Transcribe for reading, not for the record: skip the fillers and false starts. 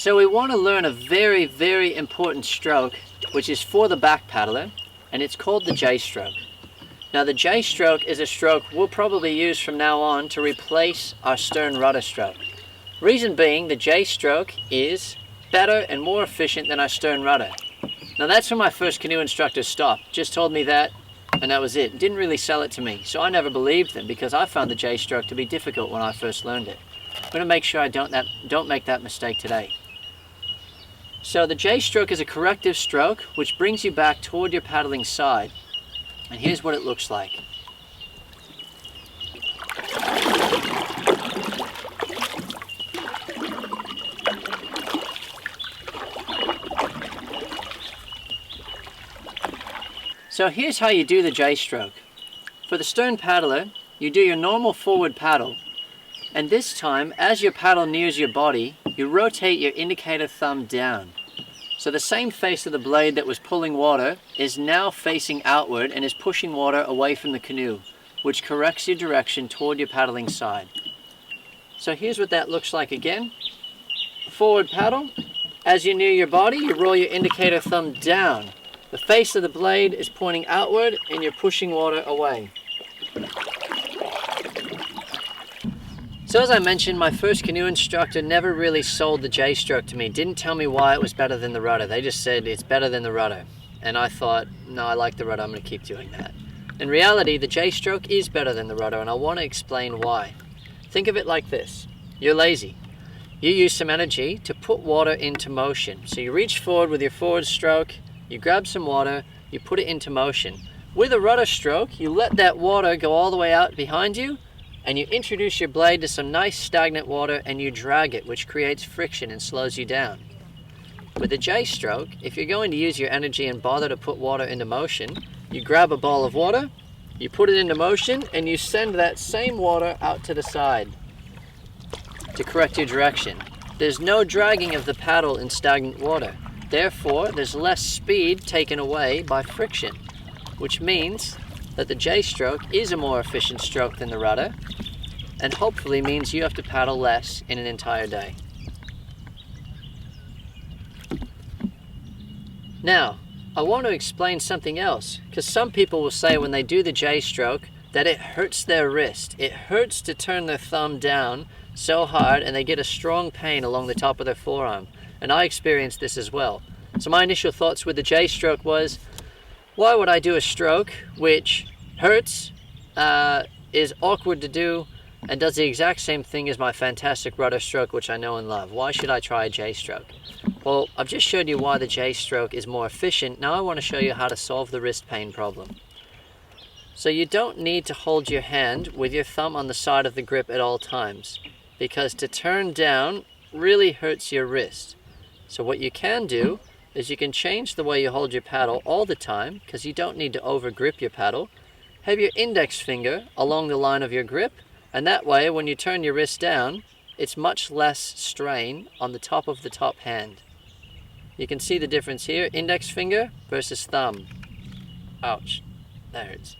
So we want to learn a very, very important stroke, which is for the back paddler, and it's called the J stroke. Now the J stroke is a stroke we'll probably use from now on to replace our stern rudder stroke. Reason being, the J stroke is better and more efficient than our stern rudder. Now that's when my first canoe instructor stopped, just told me that, and that was it. Didn't really sell it to me, so I never believed them because I found the J stroke to be difficult when I first learned it. I'm going to make sure I don't make that mistake today. So the J stroke is a corrective stroke which brings you back toward your paddling side. And here's what it looks like. So here's how you do the J stroke. For the stern paddler, you do your normal forward paddle. And this time, as your paddle nears your body, you rotate your indicator thumb down. So the same face of the blade that was pulling water is now facing outward and is pushing water away from the canoe, which corrects your direction toward your paddling side. So here's what that looks like again. Forward paddle. As you near your body, you roll your indicator thumb down. The face of the blade is pointing outward and you're pushing water away. So as I mentioned, my first canoe instructor never really sold the J stroke to me. Didn't tell me why it was better than the rudder. They just said it's better than the rudder. And I thought, no, I like the rudder, I'm going to keep doing that. In reality, the J stroke is better than the rudder, and I want to explain why. Think of it like this. You're lazy. You use some energy to put water into motion. So you reach forward with your forward stroke, you grab some water, you put it into motion. With a rudder stroke, you let that water go all the way out behind you, and you introduce your blade to some nice stagnant water and you drag it, which creates friction and slows you down. With the J stroke, if you're going to use your energy and bother to put water into motion, you grab a ball of water, you put it into motion, and you send that same water out to the side to correct your direction. There's no dragging of the paddle in stagnant water. Therefore, there's less speed taken away by friction, which means that the J stroke is a more efficient stroke than the rudder, and hopefully means you have to paddle less in an entire day. Now, I want to explain something else, because some people will say when they do the J stroke that it hurts their wrist. It hurts to turn their thumb down so hard and they get a strong pain along the top of their forearm. And I experienced this as well. So my initial thoughts with the J stroke was, why would I do a stroke which hurts, is awkward to do, and does the exact same thing as my fantastic rudder stroke, which I know and love? Why should I try a J stroke? Well, I've just showed you why the J stroke is more efficient. Now I want to show you how to solve the wrist pain problem. So you don't need to hold your hand with your thumb on the side of the grip at all times, because to turn down really hurts your wrist. So what you can do is you can change the way you hold your paddle all the time, because you don't need to over grip your paddle. Have your index finger along the line of your grip, and that way when you turn your wrist down, it's much less strain on the top of the top hand. You can see the difference here, index finger versus thumb. Ouch, that hurts.